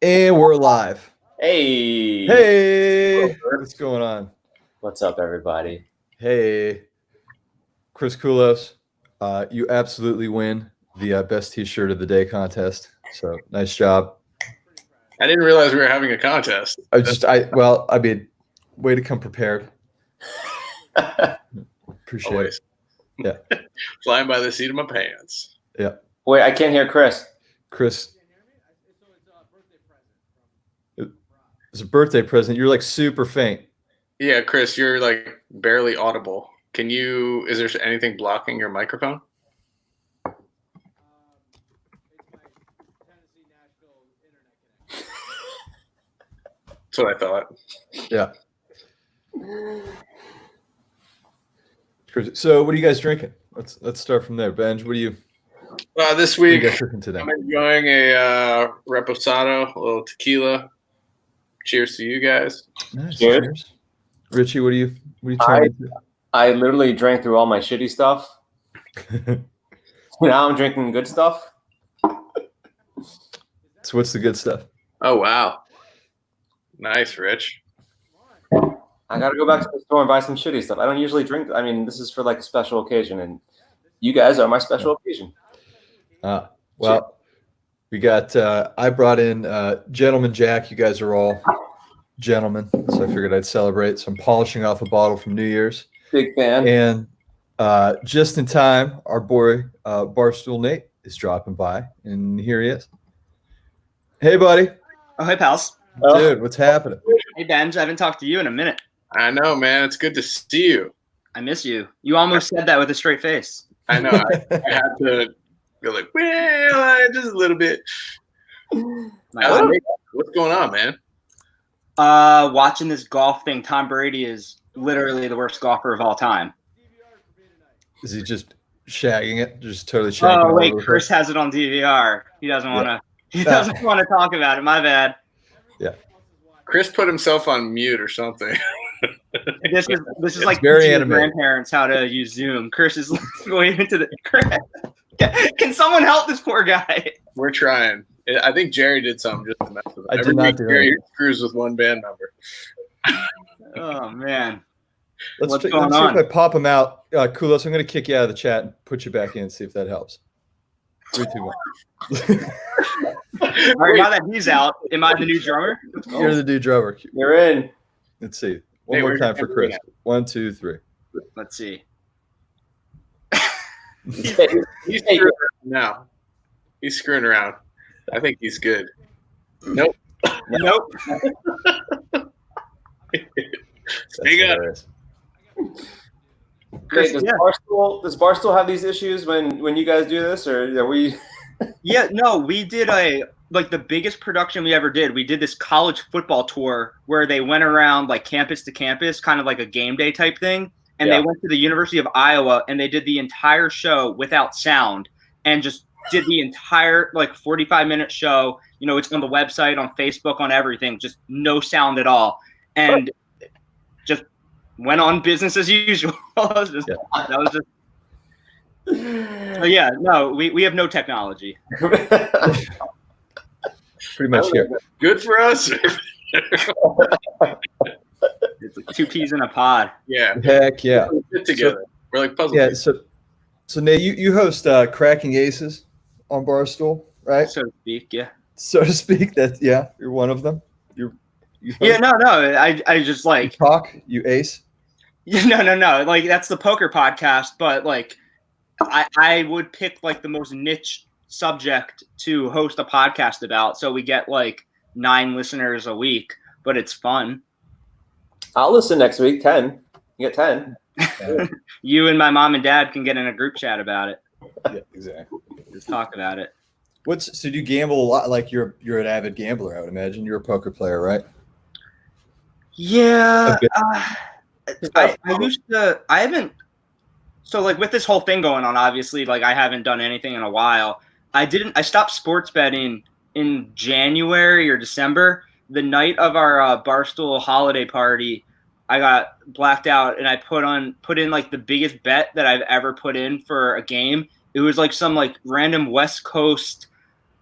And we're live. Hey. Hey, what's going on? What's up, everybody? Hey, Chris Koulos, you absolutely win the best T-shirt of the day contest. So nice job. I didn't realize we were having a contest. I mean, way to come prepared. Appreciate Always. it. Yeah. Flying by the seat of my pants. Yeah. Wait, I can't hear Chris. Chris, it's a birthday present. You're like super faint. Yeah, Chris, you're like barely audible. Is there anything blocking your microphone? That's what I thought. Yeah. So what are you guys drinking? Let's start from there. Benj, what do you This week, drinking today? I'm enjoying a reposado, a little tequila. Cheers to you guys. Nice. Cheers. Richie, what are you trying to do? I literally drank through all my shitty stuff. Now I'm drinking good stuff. So what's the good stuff? Oh, wow. Nice, Rich. I got to go back to the store and buy some shitty stuff. I don't usually drink. I mean, this is for like a special occasion, and you guys are my special occasion. Well, we got, I brought in Gentleman Jack. You guys are all gentlemen, so I figured I'd celebrate. So I'm polishing off a bottle from New Year's. Big fan. And just in time, our boy Barstool Nate is dropping by, and here he is. Hey, buddy. Oh, hey, pals. Dude, what's happening? Hey, Benj. I haven't talked to you in a minute. I know, man. It's good to see you. I miss you. You almost said that with a straight face. I know. I had to go like, well, just a little bit. What's going on, man? Watching this golf thing. Tom Brady is literally the worst golfer of all time. Is he just shagging it? Just totally shagging it? Oh, wait. Chris has it on DVR. He doesn't want to. He doesn't want to talk about it. My bad. Yeah. Chris put himself on mute or something. This is like very teaching animated. grandparents how to use Zoom. Chris is going into the. Can someone help this poor guy? We're trying. I think Jerry did something just to mess with him. I did not do Jerry it. screws with one band member. Oh man. Let's see if I pop him out. Koulos, I'm going to kick you out of the chat and put you back in and see if that helps. 3, 2, 1. All right, now that he's out, am I the new drummer? You're the new drummer. You're in. Let's see. One more time for Chris. 1, 2, 3. Let's see. He's screwing around now. He's screwing around. I think he's good. Nope. Nope. Speak up. Chris, does Barstool have these issues when you guys do this, or are we? Yeah, no, we did the biggest production we ever did. We did this college football tour where they went around like campus to campus, kind of like a game day type thing. And they went to the University of Iowa and they did the entire show without sound and just did the entire 45-minute show. You know, it's on the website, on Facebook, on everything, just no sound at all. And just went on business as usual. That was just. So yeah, no, we have no technology. Pretty much here. Good for us. It's like 2 peas in a pod. Yeah. Heck yeah. We fit together. We're like puzzle Yeah. pieces. So Nate, you host Cracking Aces on Barstool, right? So to speak, yeah. So to speak. You're one of them. You Yeah, no. I just like talk. You ace. No. Like that's the poker podcast, but like I would pick like the most niche subject to host a podcast about. So we get like 9 listeners a week, but it's fun. I'll listen next week. 10. You get 10. You and my mom and dad can get in a group chat about it. Yeah, exactly. Just talk about it. So do you gamble a lot? Like you're an avid gambler, I would imagine. You're a poker player, right? Yeah. I used to. I haven't. So like with this whole thing going on, obviously, like I haven't done anything in a while. I stopped sports betting in January or December. The night of our Barstool holiday party, I got blacked out and I put in like the biggest bet that I've ever put in for a game. It was like some like random West Coast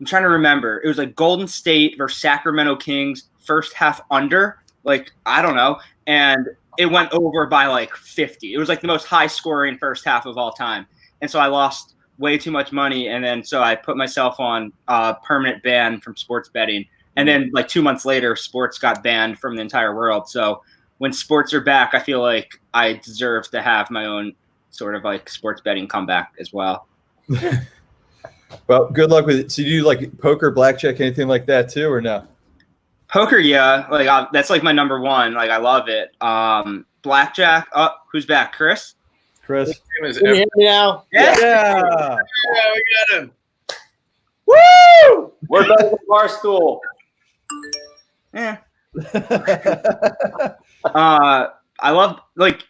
I'm trying to remember. It was like Golden State versus Sacramento Kings, first half under, like, I don't know. And it went over by like 50. It was like the most high scoring first half of all time. And so I lost way too much money. And then so I put myself on a permanent ban from sports betting. And then like 2 months later, sports got banned from the entire world. So when sports are back, I feel like I deserve to have my own sort of like sports betting comeback as well. Well, good luck with it. So, do you like poker, blackjack, anything like that too, or no? Poker, yeah, like that's like my number one. Like I love it. Blackjack. Oh, who's back? Chris. Chris. Can you hear me now? Yeah. Yeah, we got him. Woo! We're better than Barstool. Yeah. I love, like,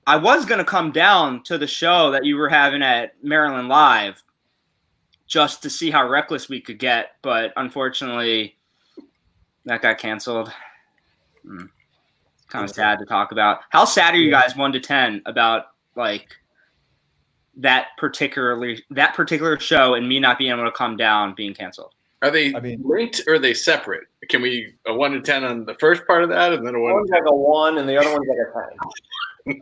I was gonna come down to the show that you were having at Maryland Live just to see how reckless we could get, but unfortunately that got canceled. Kind of sad to talk about. How sad are you guys 1 to 10 about like that particular show and me not being able to come down being canceled? Are they linked or are they separate? Can we a 1 to 10 on the first part of that, and then a 1? One's like a 1, and the other one's like a 10.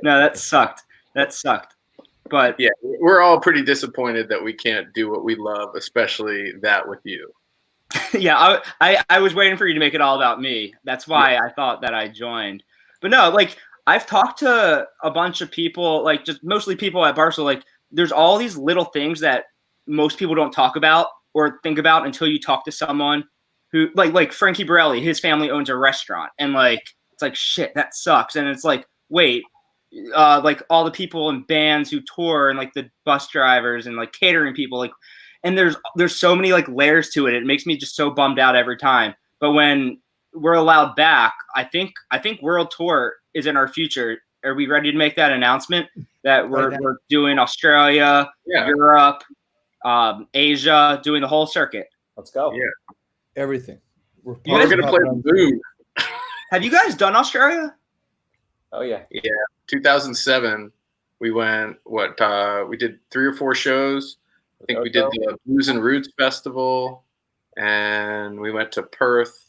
No, that sucked. But yeah, we're all pretty disappointed that we can't do what we love, especially that with you. Yeah, I was waiting for you to make it all about me. That's why I thought that I joined. But no, like I've talked to a bunch of people, like just mostly people at Barcelona. Like there's all these little things that most people don't talk about or think about until you talk to someone who like Frankie Borelli, his family owns a restaurant, and like it's like shit, that sucks. And it's like, wait, like all the people in bands who tour and like the bus drivers and like catering people, like, and there's so many like layers to it. It makes me just so bummed out every time. But when we're allowed back, I think World Tour is in our future. Are we ready to make that announcement that we're doing Australia, Europe, Asia, doing the whole circuit? Let's go. Yeah, Everything. We're gonna play the Boom. Have you guys done Australia? Oh yeah. Yeah, 2007. We went. We did 3 or 4 shows. I think we did the Blues and Roots Festival, and we went to Perth.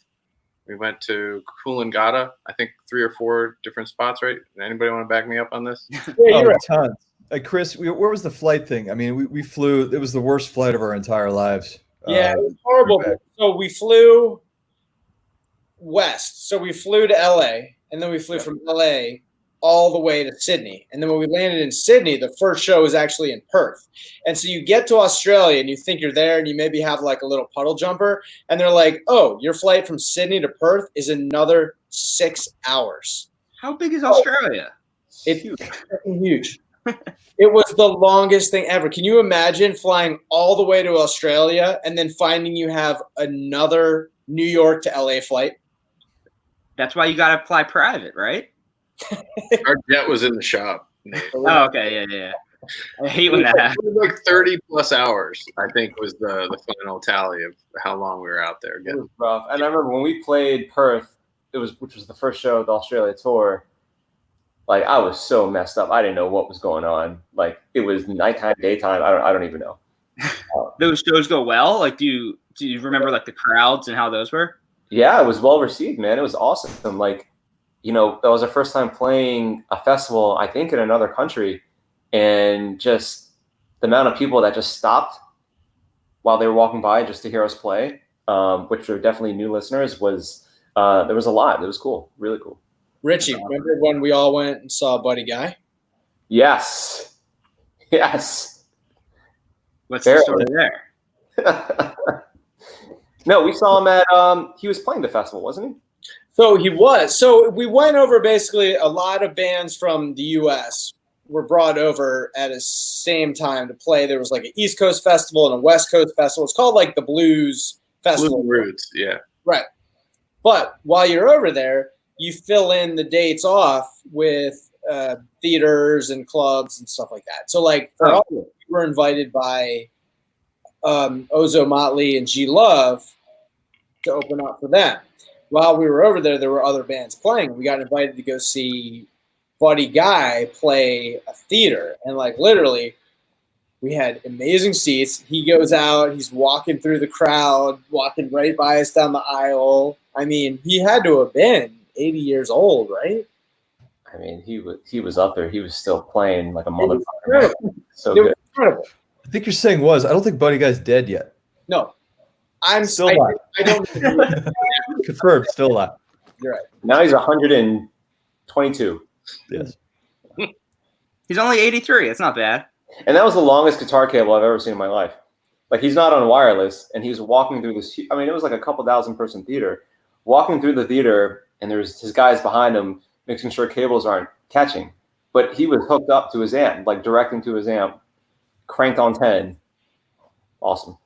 We went to Coolangatta. I think 3 or 4 different spots. Right? Anybody want to back me up on this? Tons. Chris, where was the flight thing? I mean, we flew. It was the worst flight of our entire lives. Yeah, it was horrible. So we flew west. So we flew to LA, and then we flew from LA all the way to Sydney. And then when we landed in Sydney, the first show was actually in Perth. And so you get to Australia and you think you're there and you maybe have like a little puddle jumper. And they're like, oh, your flight from Sydney to Perth is another 6 hours. How big is Australia? It's huge. It was the longest thing ever. Can you imagine flying all the way to Australia and then finding you have another New York to LA flight? That's why you got to fly private, right? Our jet was in the shop. Oh, okay, yeah. I hate when that happens. It was like 30 plus hours, I think, was the final tally of how long we were out there. It was rough. And I remember when we played Perth, which was the first show of the Australia tour. Like I was so messed up. I didn't know what was going on. Like it was nighttime, daytime. I don't even know. Those shows go well. Like, do you remember like the crowds and how those were? Yeah, it was well received, man. It was awesome. Like, you know, that was our first time playing a festival, I think, in another country, and just the amount of people that just stopped while they were walking by just to hear us play, which were definitely new listeners, was there was a lot. It was cool, really cool. Richie, remember when we all went and saw Buddy Guy? Yes. What's the story there? No, we saw him at he was playing the festival, wasn't he? So he was. So we went over basically a lot of bands from the US were brought over at the same time to play. There was like an East Coast festival and a West Coast festival. It's called like the Blues Festival. Blues Roots, yeah. Right. But while you're over there, you fill in the dates off with theaters and clubs and stuff like that. So like for us, we were invited by Ozo Motley and G Love to open up for them. While we were over there, there were other bands playing. We got invited to go see Buddy Guy play a theater. And like literally We had amazing seats. He goes out. He's walking through the crowd, walking right by us down the aisle. I mean, he had to have been 80 years old, right? I mean, he was up there. He was still playing like a motherfucker. Incredible. So It was good. incredible. I think you're saying was. I don't think Buddy Guy's dead yet. No, I'm Still alive. I don't. Confirmed, still alive. You're right. Now he's 122. Yes. He's only 83. It's not bad. And that was the longest guitar cable I've ever seen in my life. Like, he's not on wireless, and he was walking through this. I mean, it was like a couple thousand-person theater. Walking through the theater, and there's his guys behind him making sure cables aren't catching. But he was hooked up to his amp, like directing to his amp, cranked on 10. Awesome.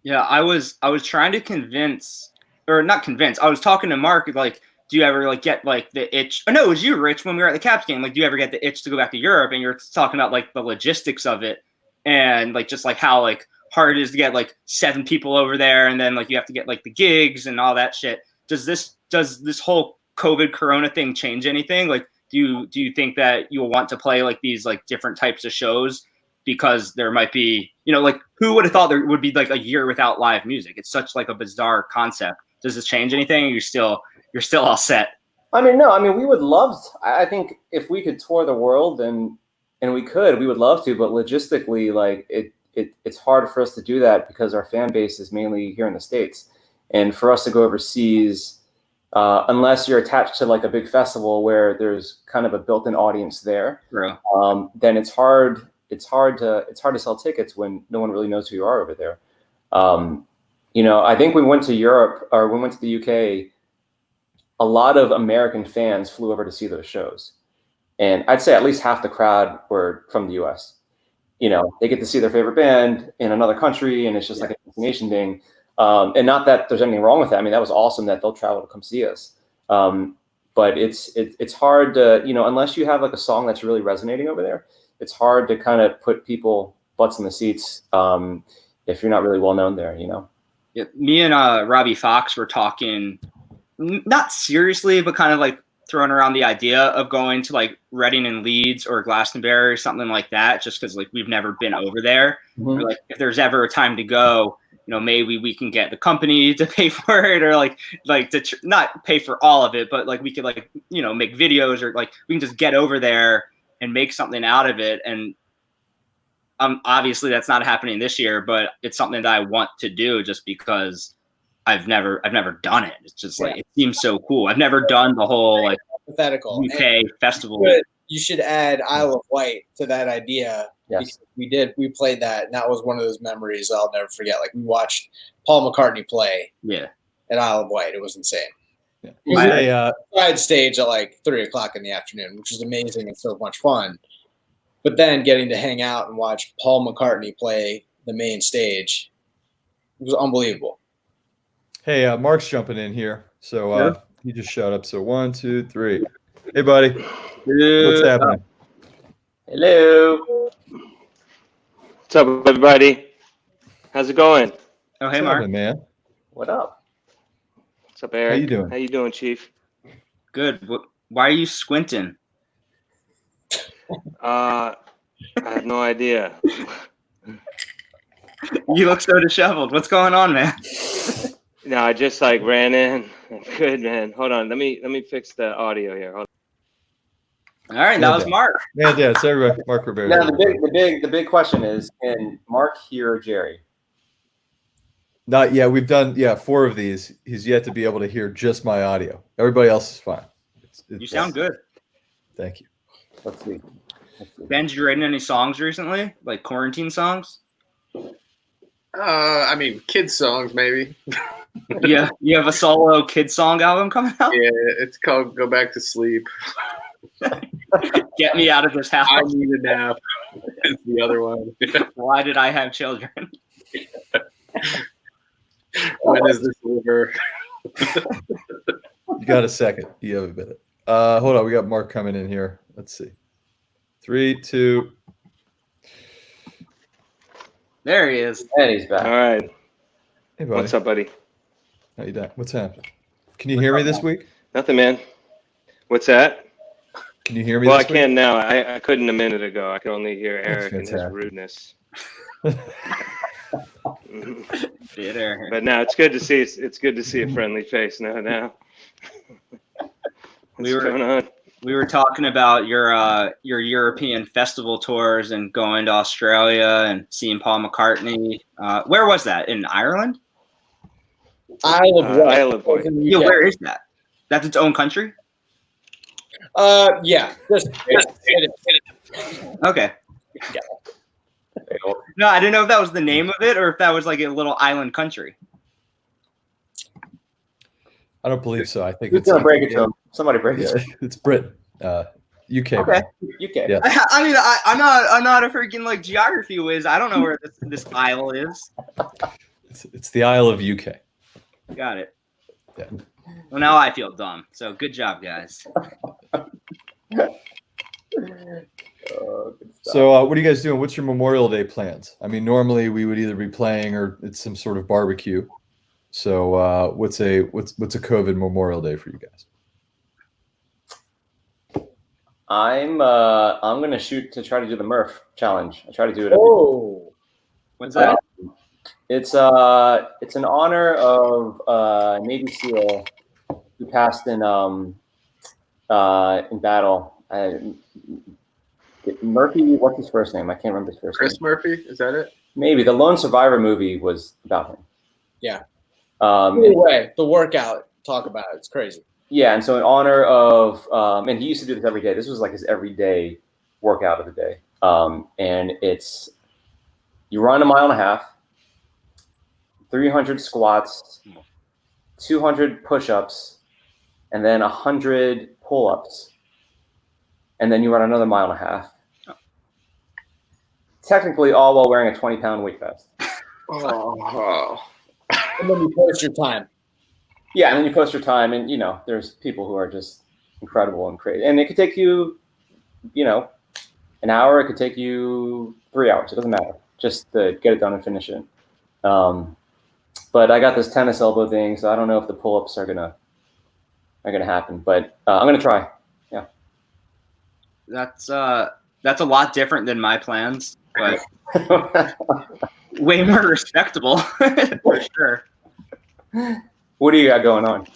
Yeah, I was trying to convince, or not convince. I was talking to Mark, like, do you ever like get like the itch? Oh no, it was you, Rich, when we were at the Caps game. Like, do you ever get the itch to go back to Europe? And you're talking about like the logistics of it, and like just like how like hard it is to get like 7 people over there, and then like you have to get like the gigs and all that shit. Does this whole COVID Corona thing change anything? Like, do you think that you'll want to play like these like different types of shows? Because there might be, you know, like who would have thought there would be like a year without live music? It's such like a bizarre concept. Does this change anything? You're still all set. I mean, no. I mean, we would love. I think if we could tour the world and we would love to. But logistically, like it's hard for us to do that because our fan base is mainly here in the States, and for us to go overseas, unless you're attached to like a big festival where there's kind of a built-in audience there, then it's hard. It's hard to sell tickets when no one really knows who you are over there. You know, I think we went to Europe or we went to the UK. A lot of American fans flew over to see those shows, and I'd say at least half the crowd were from the US. You know, they get to see their favorite band in another country, and it's just like a destination thing. And not that there's anything wrong with that. I mean, that was awesome that they'll travel to come see us. But it's hard to, you know, unless you have like a song that's really resonating over there, it's hard to kind of put people butts in the seats if you're not really well known there, you know? Yeah, me and Robbie Fox were talking, not seriously, but kind of like throwing around the idea of going to like Reading and Leeds or Glastonbury or something like that, just because like we've never been over there. Or, like if there's ever a time to go, you know, maybe we can get the company to pay for it, or like to not pay for all of it, but like we could like, you know, make videos, or like we can just get over there and make something out of it. And obviously that's not happening this year, but it's something that I want to do just because I've never done it. It's just like, it seems so cool. I've never done the whole like hypothetical UK festival. You should add Isle of Wight to that idea. Yes. We played that, and that was one of those memories I'll never forget. Like, we watched Paul McCartney play at Isle of Wight. It was insane. Yeah. It was a side stage at like 3:00 in the afternoon, which was amazing and so much fun. But then getting to hang out and watch Paul McCartney play the main stage, it was unbelievable. Hey, Mark's jumping in here. So he just showed up. So 1, 2, 3. Hey, buddy. What's happening? Hello. What's up, everybody? How's it going? Oh, hey, What's Mark. happening, man? What up? What's up, Eric? How you doing? How you doing, Chief? Good. Why are you squinting? I have no idea. You look so disheveled. What's going on, man? No, I just like ran in. Good, man. Hold on. Let me fix the audio here. Hold All right, that was Mark. Yeah, it's everybody. Mark Rivera. Now the big question is, can Mark hear Jerry? Not yet. We've done 4 of these. He's yet to be able to hear just my audio. Everybody else is fine. You sound good. Thank you. Let's see. Ben, did you write any songs recently? Like quarantine songs? I mean, kids songs maybe. Yeah, you have a solo kid song album coming out? Yeah, it's called "Go Back to Sleep." Get me out of this house. I need a nap. It's the other one. Why did I have children? When is this over? You got a second. You have a minute. Hold on. We got Mark coming in here. Let's see. 3, 2. There he is. And he's back. on. All right. Hey, buddy. What's up, buddy? How you doing? What's happening? Can you hear me this week? Nothing, man. What's that? Can you hear me Well, I this week? can now. I couldn't a minute ago. I could only hear Eric and his fantastic. rudeness. Bitter. But no, it's good to see. It's good to see a friendly face now. What's going on? We were talking about your European festival tours and going to Australia and seeing Paul McCartney. Where was that? In Ireland? Isle of Wight. Isle of Wight. Yeah, where is that? That's its own country? Yeah. Okay. Yeah. No, I didn't know if that was the name of it or if that was like a little island country. I don't believe so. I think Who's it's gonna break it to him? Somebody break it. Yeah, it's Britain, UK. Okay. man. UK. Yeah. I mean, I'm not a freaking like geography whiz. I don't know where this isle is. It's the Isle of UK. Got it. Yeah. Well, now I feel dumb. So good job, guys. So what are you guys doing? What's your Memorial Day plans? I mean, normally we would either be playing or it's some sort of barbecue. So what's a COVID Memorial Day for you guys? I'm gonna shoot to try to do the Murph challenge. I try to do it. What's that? It's an honor of Navy SEAL who passed in battle. Murphy, what's his first name? I can't remember his first name. Chris Murphy, is that it? Maybe the Lone Survivor movie was about him. Yeah. Anyway, the workout, talk about it. It's crazy. Yeah, and so in honor of, and he used to do this every day. This was like his everyday workout of the day. And it's, you run 1.5 miles, 300 squats, 200 push-ups, and then 100 pull-ups. And then you run another 1.5 miles. Technically all while wearing a 20-pound weight vest. Oh. And then you post your time. Yeah, and then you post your time, and there's people who are just incredible and crazy. And it could take you, an hour. It could take you 3 hours. It doesn't matter. Just to get it done and finish it. But I got this tennis elbow thing, so I don't know if the pull-ups are gonna happen. But I'm gonna try. Yeah. That's a lot different than my plans, but way more respectable for sure. What do you got going on?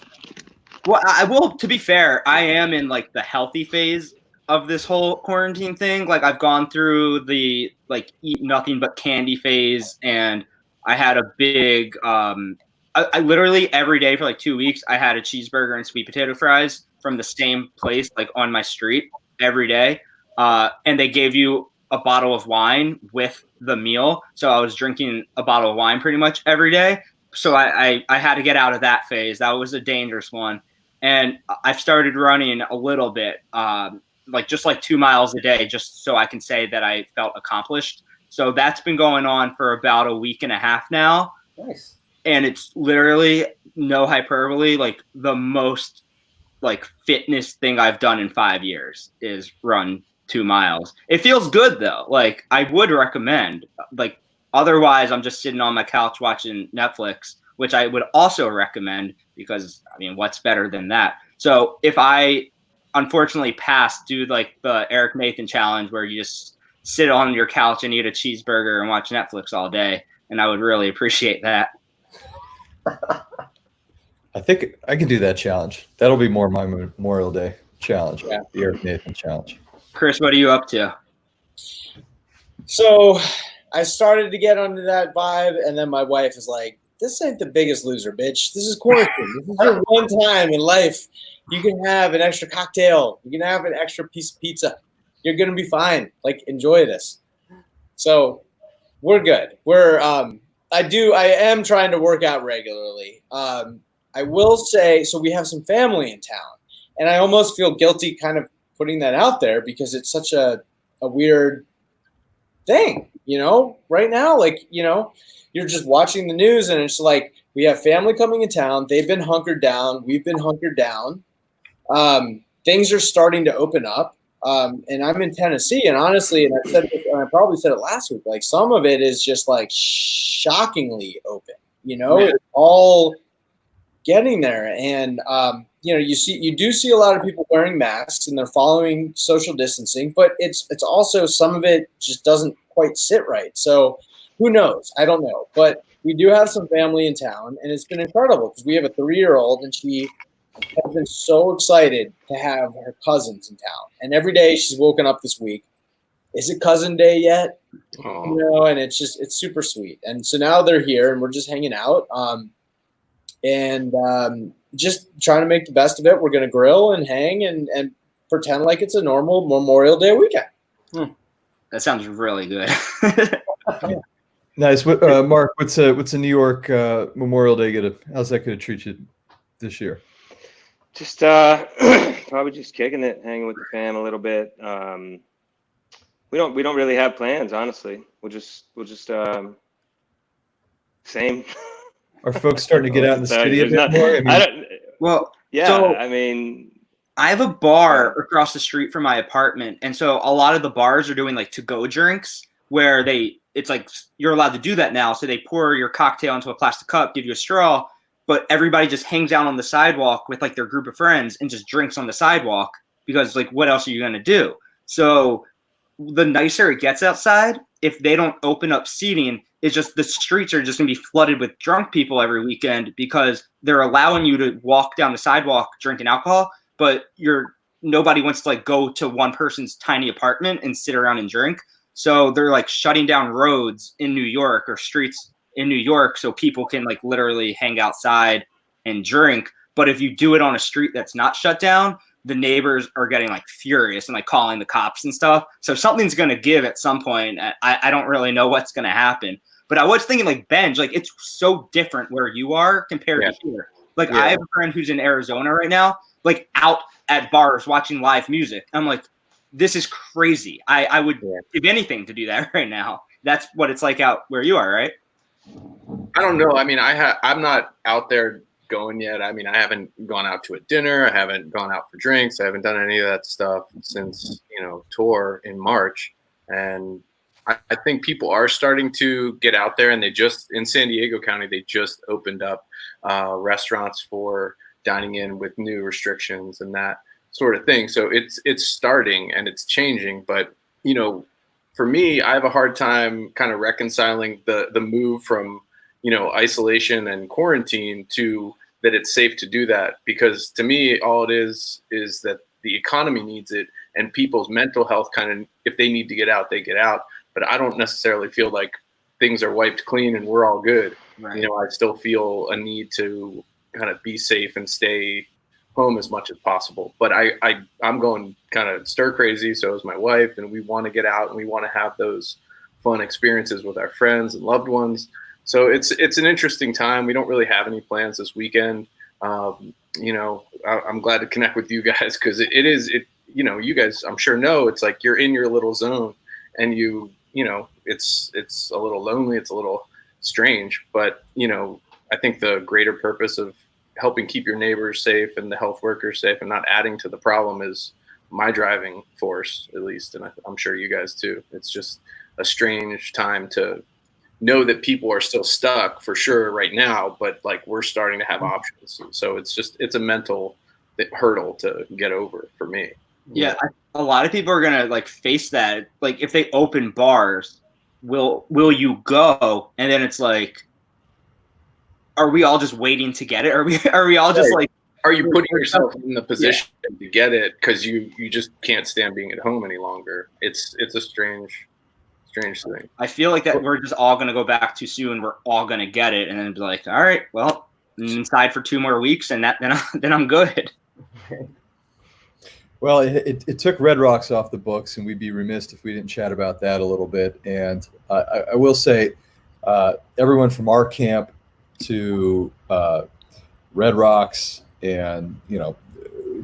Well, I will. To be fair, I am in like the healthy phase of this whole quarantine thing. Like I've gone through the like eat nothing but candy phase, and I had a big. I literally every day for like 2 weeks I had a cheeseburger and sweet potato fries from the same place, like on my street every day, and they gave you a bottle of wine with the meal. So I was drinking a bottle of wine pretty much every day. So I had to get out of that phase. That was a dangerous one. And I've started running a little bit, like 2 miles a day, just so I can say that I felt accomplished. So that's been going on for about 1.5 weeks now. Nice. And it's literally, no hyperbole, like the most like fitness thing I've done in 5 years is run 2 miles. It feels good though. Like I would recommend, like, otherwise, I'm just sitting on my couch watching Netflix, which I would also recommend because, I mean, what's better than that? So if I unfortunately do like the Eric Nathan challenge where you just sit on your couch and eat a cheeseburger and watch Netflix all day, and I would really appreciate that. I think I can do that challenge. That'll be more my Memorial Day challenge. Yeah. The Eric Nathan challenge. Chris, what are you up to? So I started to get under that vibe, and then my wife is like, this ain't the Biggest Loser, bitch. This is quarantine. This is your one time in life. You can have an extra cocktail. You can have an extra piece of pizza. You're going to be fine. Like, enjoy this. So we're good. I am trying to work out regularly. I will say, so we have some family in town, and I almost feel guilty kind of putting that out there because it's such a weird thing, right now, like, you're just watching the news and it's like, we have family coming in town. They've been hunkered down. We've been hunkered down. Things are starting to open up. And I'm in Tennessee, and honestly, and I said this, and I probably said it last week, like some of it is just like shockingly open, It's all getting there. And, you do see a lot of people wearing masks and they're following social distancing, but it's also some of it just doesn't quite sit right. So who knows? I don't know, but we do have some family in town, and it's been incredible because we have a 3-year-old, and she has been so excited to have her cousins in town. And every day she's woken up this week. Is it cousin day yet? And it's super sweet. And so now they're here, and we're just hanging out, and just trying to make the best of it. We're gonna grill and hang and pretend like it's a normal Memorial Day weekend. That sounds really good. Nice. Mark, what's a New York Memorial Day how's that gonna treat you this year? Just probably just kicking it, hanging with the fam a little bit. We don't really have plans, honestly. We'll just same. Are folks starting to get out in the city a bit more? I mean, I have a bar across the street from my apartment, and so a lot of the bars are doing like to-go drinks where it's like you're allowed to do that now. So they pour your cocktail into a plastic cup, give you a straw, but everybody just hangs out on the sidewalk with like their group of friends and just drinks on the sidewalk because like what else are you going to do? So the nicer it gets outside, if they don't open up seating, it's just the streets are just going to be flooded with drunk people every weekend because they're allowing you to walk down the sidewalk drinking alcohol, but nobody wants to like go to one person's tiny apartment and sit around and drink. So they're like shutting down roads in New York or streets in New York so people can like literally hang outside and drink. But if you do it on a street that's not shut down, the neighbors are getting like furious and like calling the cops and stuff. So something's going to give at some point. I don't really know what's going to happen. But I was thinking like Benj, like it's so different where you are compared to here. Like I have a friend who's in Arizona right now, like out at bars watching live music. I'm like, this is crazy. I would give anything to do that right now. That's what it's like out where you are, right? I don't know. I mean, I'm not out there going yet. I mean, I haven't gone out to a dinner. I haven't gone out for drinks. I haven't done any of that stuff since, tour in March. And I think people are starting to get out there, and in San Diego County, they just opened up restaurants for dining in with new restrictions and that sort of thing. So it's starting and it's changing. But, for me, I have a hard time kind of reconciling the move from, isolation and quarantine to that it's safe to do that. Because to me, all it is that the economy needs it, and people's mental health kind of, if they need to get out, they get out. But I don't necessarily feel like things are wiped clean and we're all good. Right. I still feel a need to kind of be safe and stay home as much as possible. But I'm going kind of stir crazy. So is my wife, and we want to get out and we want to have those fun experiences with our friends and loved ones. So it's an interesting time. We don't really have any plans this weekend. I'm glad to connect with you guys because you guys, I'm sure it's like you're in your little zone, and it's a little lonely. It's a little strange, but I think the greater purpose of helping keep your neighbors safe and the health workers safe and not adding to the problem is my driving force, at least. And I'm sure you guys too. It's just a strange time to know that people are still stuck for sure right now, but like we're starting to have options. So it's a mental hurdle to get over for me. Yeah. A lot of people are going to like face that. Like if they open bars, will you go? And then it's like, are we all just waiting to get it? Are we all just like, are you putting yourself in the position to get it because you just can't stand being at home any longer? It's a strange thing. I feel like that we're just all going to go back too soon. We're all going to get it and then be like, all right, well, I'm inside for 2 more weeks and then I'm good. Well, it took Red Rocks off the books, and we'd be remiss if we didn't chat about that a little bit. And I will say, everyone from our camp to Red Rocks and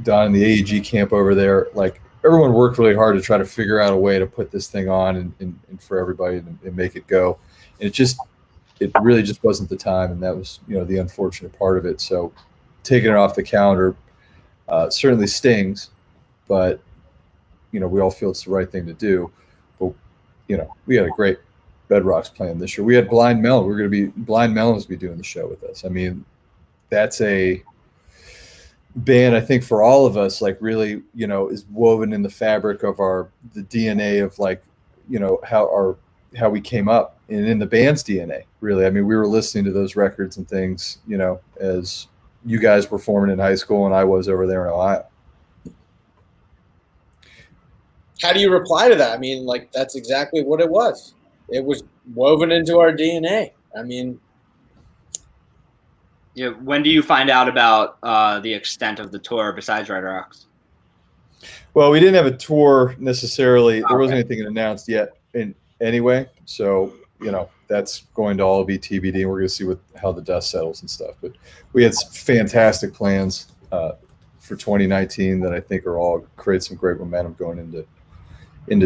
down in the AEG camp over there, like everyone worked really hard to try to figure out a way to put this thing on and for everybody and make it go. And it really just wasn't the time, and that was the unfortunate part of it. So taking it off the calendar certainly stings, but we all feel it's the right thing to do. But we had a great Red Rocks playing this year. We had Blind Melon. Blind Melons be doing the show with us. I mean, that's band, I think for all of us, like really, you know, is woven in the fabric of the DNA of like, you know, how we came up and in the band's DNA, really. I mean, we were listening to those records and things, you know, as you guys were forming in high school and I was over there in Ohio. How do you reply to that? I mean, like, that's exactly what it was. It was woven into our DNA. I mean, Yeah. When do you find out about the extent of the tour besides Red Rocks? Well, we didn't have a tour necessarily. There wasn't Okay. anything announced yet anyway. So, you know, that's going to all be TBD. We're going to see how the dust settles and stuff. But we had fantastic plans for 2019 that I think are all create some great momentum going into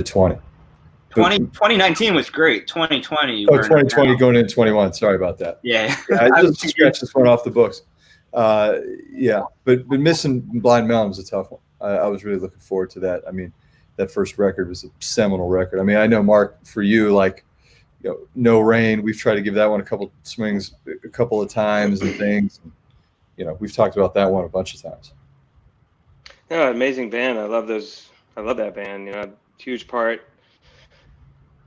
20. 2019 was great. 2020. Oh, 2020 going into 21. Sorry about that. Yeah. I just scratched this one off the books. Yeah, but Missing Blind Melon was a tough one. I was really looking forward to that. I mean, that first record was a seminal record. I mean, I know, Mark, for you, like, you know, No Rain, we've tried to give that one a couple swings a couple of times and things. You know, we've talked about that one a bunch of times. Yeah, amazing band. I love that band. You know, huge part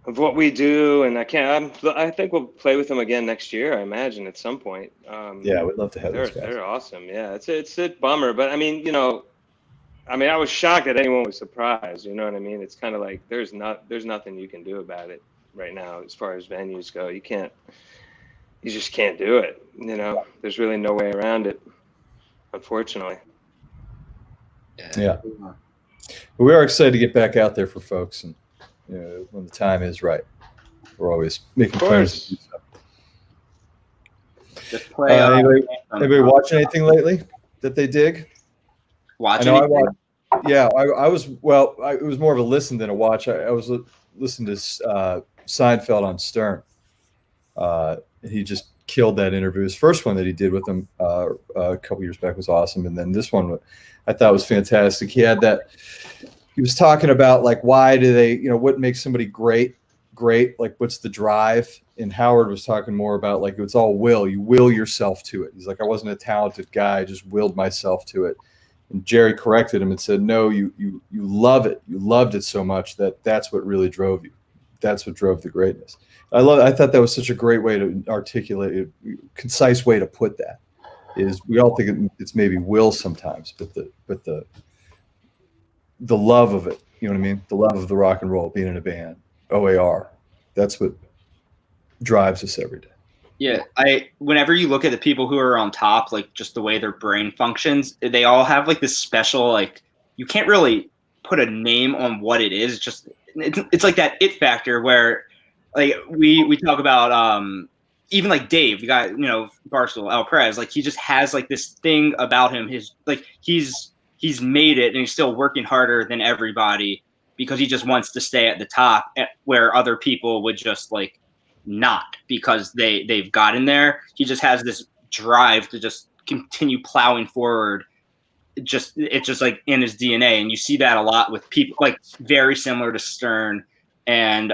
of what we do, and I think we'll play with them again next year. I imagine at some point. Yeah, we'd love to have those guys. They're awesome. Yeah, it's a bummer, but I mean, you know, I was shocked that anyone was surprised. You know what I mean? It's kind of like there's nothing you can do about it right now as far as venues go. You just can't do it. You know, there's really no way around it, unfortunately. Yeah, we are excited to get back out there for folks, and you know, when the time is right, we're always making plans to do so. Just play. Anybody watching anything lately that they dig? Watching? I watched. Yeah, I was. Well, it was more of a listen than a watch. I was listening to Seinfeld on Stern. He just killed that interview. His first one that he did with him a couple years back was awesome, and then this one I thought was fantastic. He had that. He was talking about like why do they, you know, what makes somebody great, like what's the drive? And Howard was talking more about like it's all will. You will yourself to it. He's like, I wasn't a talented guy, I just willed myself to it. And Jerry corrected him and said, no, you love it. You loved it so much that's what really drove you. That's what drove the greatness. I thought that was such a great way to articulate it, concise way to put that. Is we all think it's maybe will sometimes, but the love of it, you know what I mean? The love of the rock and roll, being in a band, O.A.R. That's what drives us every day. Yeah, whenever you look at the people who are on top, like just the way their brain functions, they all have like this special, like you can't really put a name on what it is. Just it's like that it factor where like we talk about even like Dave, the guy, you know, Barstool, El Perez, like he just has like this thing about him. His like he's made it and he's still working harder than everybody because he just wants to stay at the top where other people would just like not because they've gotten there. He just has this drive to just continue plowing forward. It's just like in his DNA. And you see that a lot with people like very similar to Stern and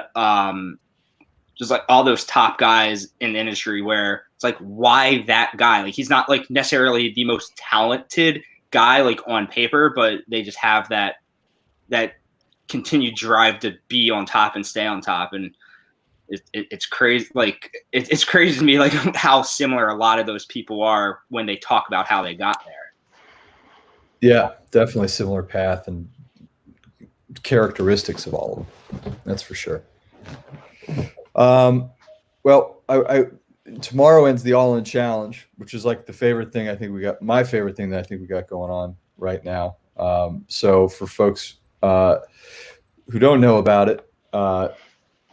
just like all those top guys in the industry where it's like, why that guy? Like he's not like necessarily the most talented guy like on paper, but they just have that continued drive to be on top and stay on top. And it's crazy. Like it's crazy to me, like how similar a lot of those people are when they talk about how they got there. Yeah, definitely similar path and characteristics of all of them. That's for sure. Well, tomorrow ends the All In Challenge, which is like the favorite thing I think we got. My favorite thing that I think we got going on right now. So for folks who don't know about it,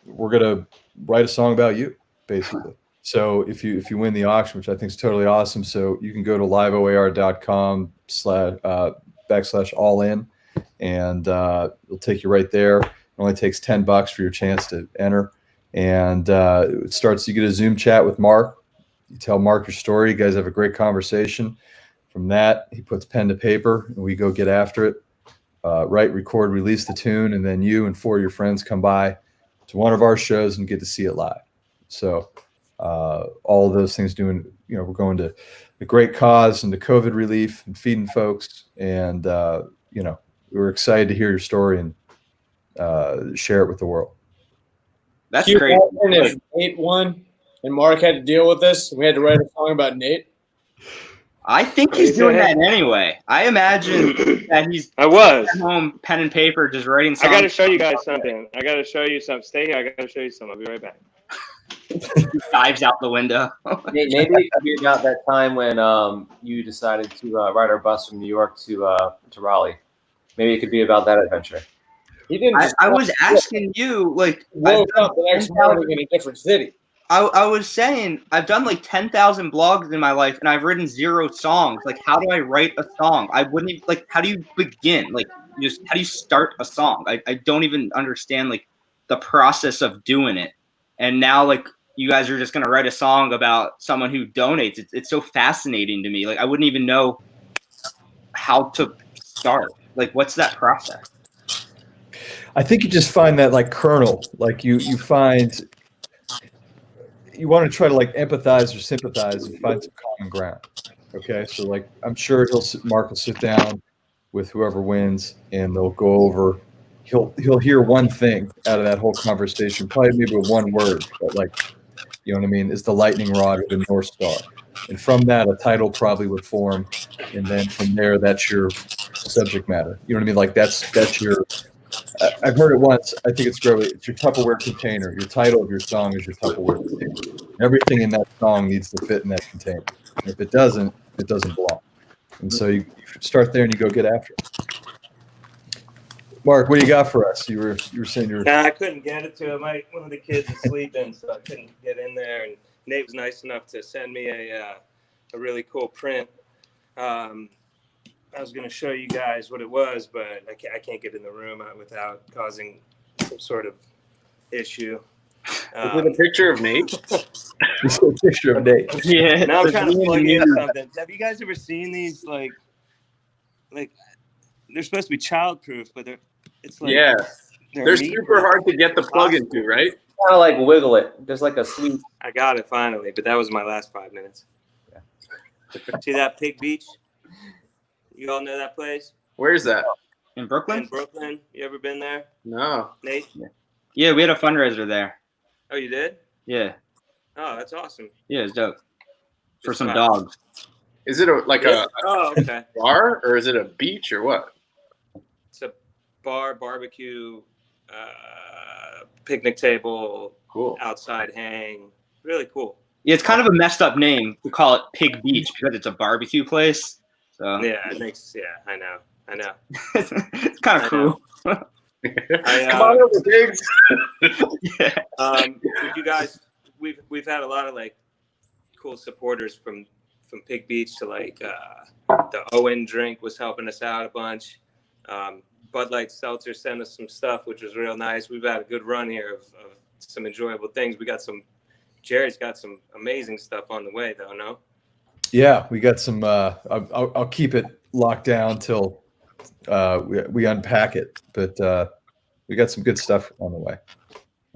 we're gonna write a song about you, basically. So if you win the auction, which I think is totally awesome, so you can go to liveoar.com/all-in, and it'll take you right there. It only takes $10 for your chance to enter, and it starts. You get a Zoom chat with Mark. You tell Mark your story. You guys have a great conversation. From that, he puts pen to paper, and we go get after it. Write, record, release the tune, and then you and 4 of your friends come by to one of our shows and get to see it live. So all all of those things doing, we're going to the great cause and the COVID relief and feeding folks. And, we're excited to hear your story and share it with the world. That's Can you great. imagine if Nate won and Mark had to deal with this and we had to write a song about Nate? I think he's doing that anyway. I imagine that he's at home, pen and paper, just writing songs. I got to show you guys something. Stay here. I got to show you something. I'll be right back. He dives out the window. Maybe it could be about that time when you decided to ride our bus from New York to Raleigh. Maybe it could be about that adventure. He didn't. I was asking you, like, woke up the next morning in a different city. I was saying I've done like 10,000 blogs in my life, and I've written 0 songs. Like, how do I write a song? I wouldn't even, like. How do you begin? Like, how do you start a song? I don't even understand like the process of doing it. And now, like, you guys are just gonna write a song about someone who donates. It's so fascinating to me. Like, I wouldn't even know how to start. Like, what's that process? I think you just find that like kernel, like you find. You want to try to like empathize or sympathize and find some common ground. Okay. So like, I'm sure Mark will sit down with whoever wins and they'll go over, he'll hear one thing out of that whole conversation, probably maybe with one word, but like, you know what I mean? Is the lightning rod or the North Star. And from that, a title probably would form. And then from there, that's your subject matter. You know what I mean? Like that's your, I've heard it once. I think it's great. It's your Tupperware container. Your title of your song is your Tupperware container. Everything in that song needs to fit in that container. And if it doesn't belong. And so you start there and you go get after it. Mark, what do you got for us? You were saying you were. Nah, I couldn't get it to him. One of the kids was sleeping, so I couldn't get in there. And Nate was nice enough to send me a really cool print. I was going to show you guys what it was, but I can't get in the room without causing some sort of issue. Is it a picture of Nate? It's a picture of Nate. Yeah. Now I'm trying to plug in something. Have you guys ever seen these? Like they're supposed to be childproof, but it's like they're super hard to get the plug into, right? Kind of like wiggle it. There's like a sweet. I got it finally, but that was my last 5 minutes. Yeah. See that Pig Beach? You all know that place? Where's that? In Brooklyn? In Brooklyn. You ever been there? No. Nate? Yeah, we had a fundraiser there. Oh, you did? Yeah. Oh, that's awesome. Yeah, it's dope. For some dogs. Is it a okay. bar or is it a beach or what? It's a bar, barbecue, picnic table, cool. Outside hang. Really cool. Yeah, it's kind of a messed up name to call it Pig Beach because it's a barbecue place. So yeah, it makes I know. It's kind of cool. Come on over, pigs. Yeah. You guys, we've had a lot of like cool supporters from Pig Beach to like the O.A.R drink was helping us out a bunch. Bud Light Seltzer sent us some stuff, which was real nice. We've had a good run here of some enjoyable things. Jared's got some amazing stuff on the way, though. No. Yeah, we got some. I'll keep it locked down till we unpack it, but we got some good stuff on the way.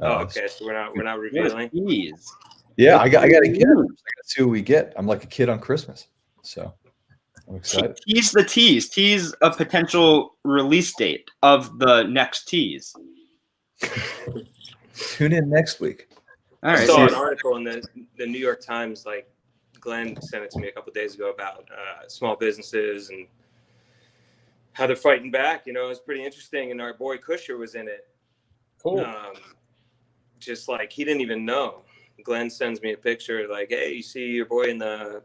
Okay, so we're not revealing. Yeah, I got to get it. I got to see what we get. I'm like a kid on Christmas, so I'm excited. Tease the tease. Tease a potential release date of the next tease. Tune in next week. All right. I saw an article in the New York Times, like Glenn sent it to me a couple of days ago about small businesses and how they're fighting back. You know, it's pretty interesting. And our boy Kusher was in it. Cool. Just like he didn't even know. Glenn sends me a picture like, "Hey, you see your boy in the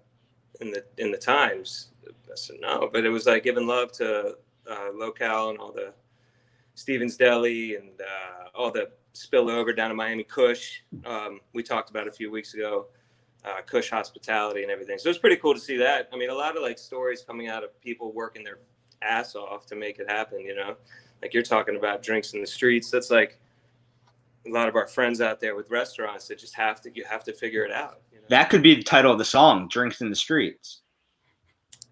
Times?" I said no, but it was like giving love to Locale and all the Stevens Deli and all the spillover down to Miami Kush. We talked about a few weeks ago. Kush hospitality and everything. So it's pretty cool to see that. I mean, a lot of like stories coming out of people working their ass off to make it happen, you know, like you're talking about drinks in the streets. That's like a lot of our friends out there with restaurants that just you have to figure it out. You know? That could be the title of the song, Drinks in the Streets.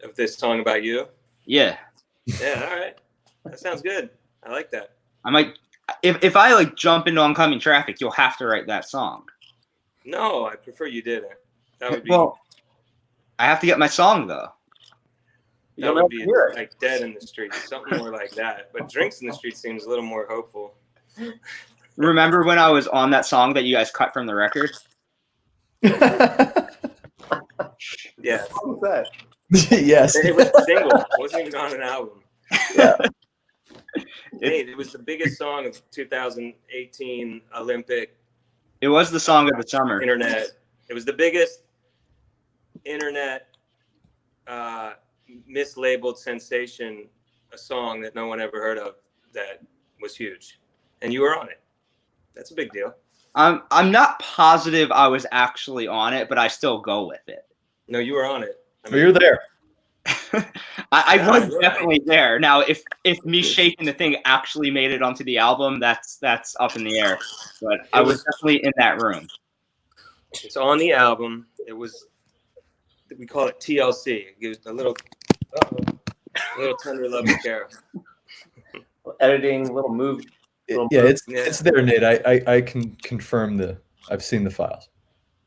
Of this song about you? Yeah. Yeah. All right. That sounds good. I like that. I might, if I like jump into oncoming traffic, you'll have to write that song. No, I prefer you didn't. That would be. Well, I have to get my song though. That would be like Dead in the Streets, something more like that. But Drinks in the Streets seems a little more hopeful. Remember when I was on that song that you guys cut from the record? Yeah. What was that? Yes. It was a single. It wasn't even on an album. Yeah. Hey, it was the biggest song of 2018 Olympic. It was the song of the summer. Internet. It was the biggest internet mislabeled sensation, a song that no one ever heard of that was huge. And you were on it. That's a big deal. I'm not positive I was actually on it, but I still go with it. No, you were on it. I mean, you're there. I was definitely there. Now, if me shaking the thing actually made it onto the album, that's up in the air. But I was definitely in that room. It's on the album. It was, we call it TLC. It gives a little tender love and care. Editing, little move. It's there, Nate. I can confirm I've seen the files.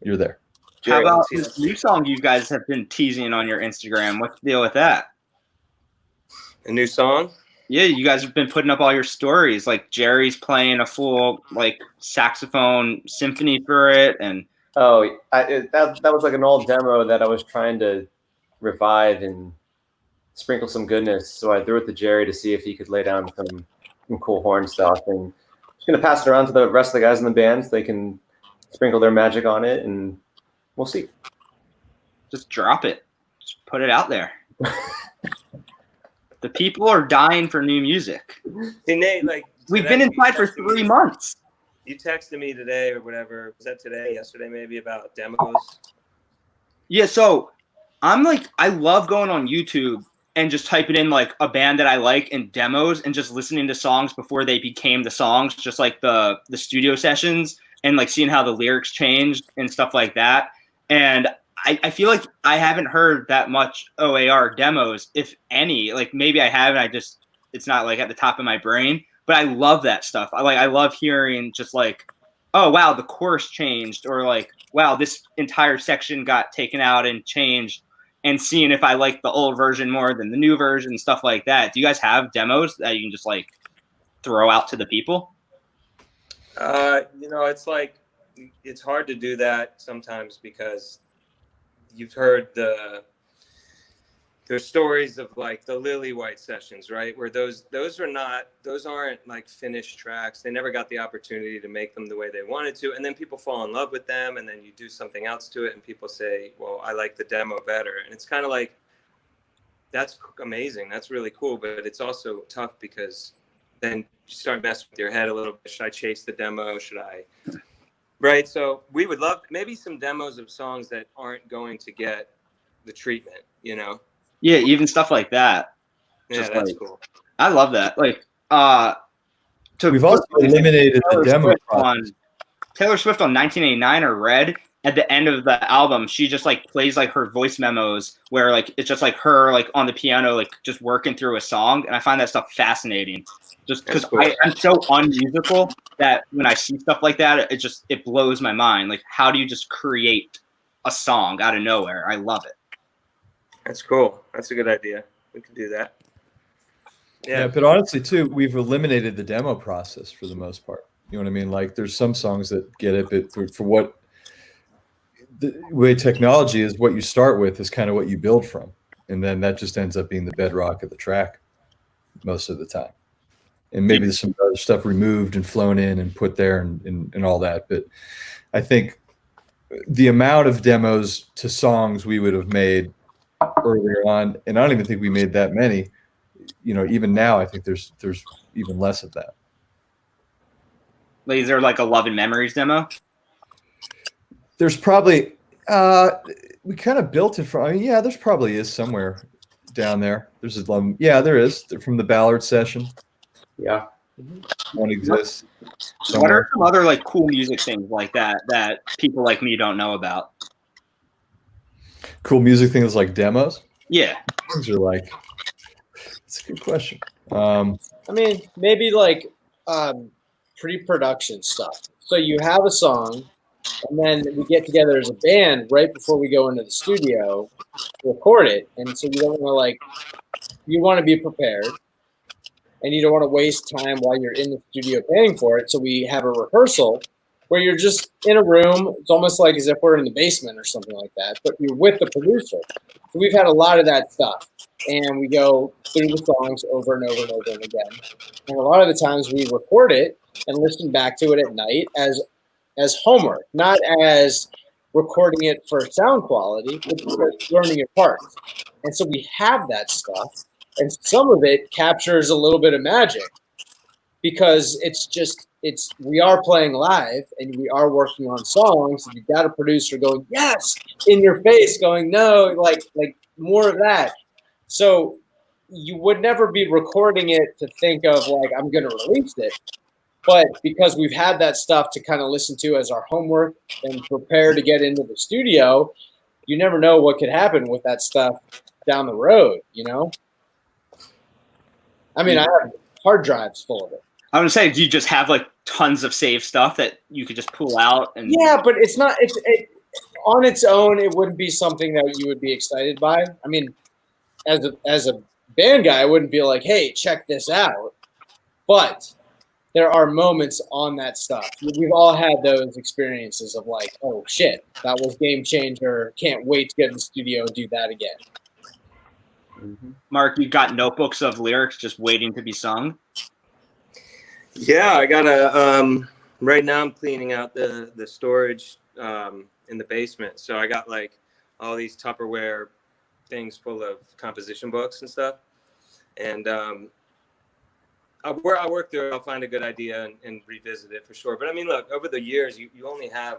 You're there. How about this new song you guys have been teasing on your Instagram? What's the deal with that? A new song? Yeah, you guys have been putting up all your stories. Like Jerry's playing a full saxophone symphony for it, and that was like an old demo that I was trying to revive and sprinkle some goodness. So I threw it to Jerry to see if he could lay down some cool horn stuff, and I'm just gonna pass it around to the rest of the guys in the band so they can sprinkle their magic on it, and we'll see. Just drop it. Just put it out there. The people are dying for new music. Hey, Nate, we've been inside for 3 months. You texted me today or whatever. Was that today? Yesterday, maybe, about demos? Yeah, so I love going on YouTube and just typing in a band that I like and demos and just listening to songs before they became the songs, just like the studio sessions and seeing how the lyrics changed and stuff like that. And I feel like I haven't heard that much O.A.R. demos, if any. Maybe I haven't. It's not at the top of my brain. But I love that stuff. I love hearing just oh wow, the chorus changed, or wow, this entire section got taken out and changed, and seeing if I like the old version more than the new version, stuff like that. Do you guys have demos that you can just throw out to the people? It's hard to do that sometimes because you've heard the stories of the Lily White sessions, right? Where those aren't finished tracks. They never got the opportunity to make them the way they wanted to. And then people fall in love with them, and then you do something else to it and people say, well, I like the demo better. And it's kind of that's amazing. That's really cool. But it's also tough because then you start messing with your head a little bit. Should I chase the demo? Should I? Right. So we would love maybe some demos of songs that aren't going to get the treatment, Yeah, even stuff like that. Yeah, that's cool. I love that. We've also eliminated the demo process. Taylor Swift on 1989 or Red. At the end of the album, she just plays her voice memos where it's just her on the piano just working through a song, and I find that stuff fascinating. Just because cool. I'm so unmusical that when I see stuff like that, it blows my mind. How do you just create a song out of nowhere? I love it. That's cool. That's a good idea. We can do that. Yeah, but honestly, too, we've eliminated the demo process for the most part. You know what I mean? There's some songs that get it, but for what the way technology is, what you start with is kind of what you build from, and then that just ends up being the bedrock of the track most of the time. And maybe there's some other stuff removed and flown in and put there and all that. But I think the amount of demos to songs we would have made earlier on, and I don't even think we made that many. Even now, I think there's even less of that. Is there a Love and Memories demo? There's probably we kind of built it from. There's probably is somewhere down there. There's there is from the Ballard session. Yeah, one exists. What are some other cool music things like that people like me don't know about? Cool music things like demos? Yeah. Things are it's a good question. Maybe pre-production stuff. So you have a song, and then we get together as a band right before we go into the studio to record it. And so you don't want to you want to be prepared, and you don't want to waste time while you're in the studio paying for it. So we have a rehearsal where you're just in a room. It's almost like as if we're in the basement or something like that, but you're with the producer. So we've had a lot of that stuff, and we go through the songs over and over and over and again. And a lot of the times we record it and listen back to it at night as homework, not as recording it for sound quality, but just learning your parts. And so we have that stuff, and some of it captures a little bit of magic because we are playing live and we are working on songs, and you've got a producer going, yes, in your face, going, no, like more of that. So you would never be recording it to think of like, I'm going to release it. But because we've had that stuff to kind of listen to as our homework and prepare to get into the studio, you never know what could happen with that stuff down the road, you know? I mean, I have hard drives full of it. I would say, do you just have like tons of saved stuff that you could just pull out? And yeah, but it's not. On its own, it wouldn't be something that you would be excited by. I mean, as a band guy, I wouldn't be like, "Hey, check this out." But there are moments on that stuff. We've all had those experiences of like, "Oh shit, that was game changer! Can't wait to get in the studio and do that again." Mark, you got notebooks of lyrics just waiting to be sung? Yeah, I got a. Right now, I'm cleaning out the storage in the basement. So I got like all these Tupperware things full of composition books and stuff. And I'll work through it. I'll find a good idea and revisit it for sure. But I mean, look, over the years, you only have,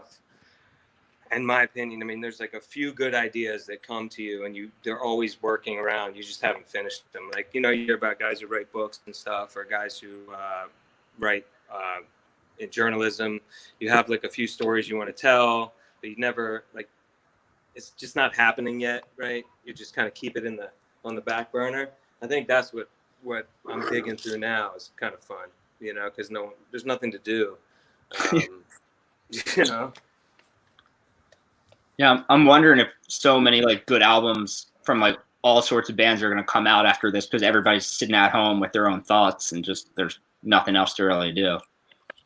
in my opinion, I mean, there's like a few good ideas that come to you, and they're always working around. You just haven't finished them. Like, you hear about guys who write books and stuff, or guys who write in journalism. You have like a few stories you want to tell, but you never, like, it's just not happening yet, right? You just kind of keep it on the back burner. I think that's what I'm digging through now is kind of fun, because there's nothing to do. Yeah, I'm wondering if so many like good albums from like all sorts of bands are going to come out after this because everybody's sitting at home with their own thoughts and just there's nothing else to really do.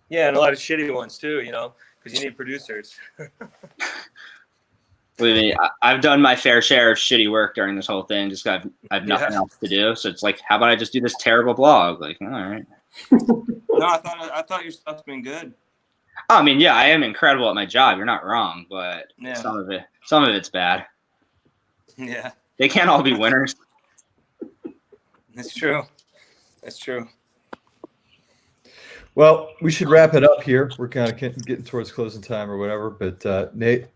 Yeah, and a lot of shitty ones too, because you need producers. I've done my fair share of shitty work during this whole thing. Just I've nothing else to do, so it's like, how about I just do this terrible blog? Like, all right. No, I thought your stuff's been good. I mean, yeah, I am incredible at my job. You're not wrong, but yeah. some of it's bad. Yeah, they can't all be winners. That's true. Well, we should wrap it up here. We're kind of getting towards closing time or whatever. But Nate,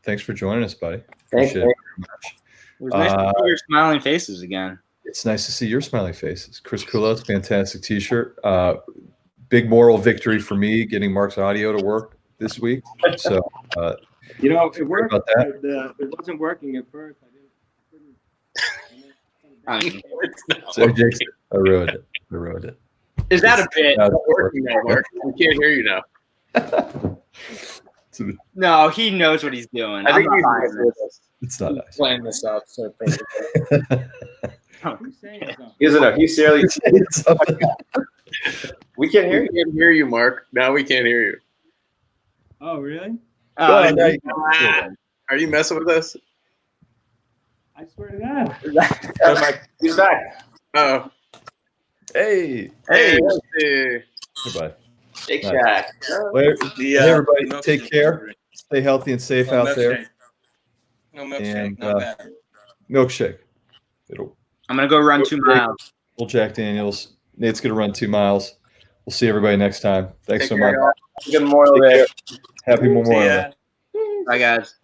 thanks for joining us, buddy. Thanks. Appreciate it very much. It was nice to see your smiling faces again. It's nice to see your smiling faces. Chris Kulos, fantastic T-shirt. Big moral victory for me getting Mark's audio to work this week. So, it worked. About that. It wasn't working at first. So Jason, I wrote it. Is that a bit? Working now, Mark. We can't hear you now. No, he knows what he's doing. I think it's not nice. Playing this up. So He doesn't know. He's seriously. We can't hear you. We can't hear you, Mark. Now we can't hear you. Oh, really? Are you messing with us? I swear to God. He's back. Oh. Hey. Goodbye. Shake Nice. Shack. Hey, everybody, take care. Stay healthy and safe out there. No milkshake. And, Not bad. Milkshake. I'm gonna go run 2 miles. Well, Jack Daniels. Nate's gonna run 2 miles. We'll see everybody next time. Thanks so much. Good Memorial Day. Happy Memorial Day. Bye, guys.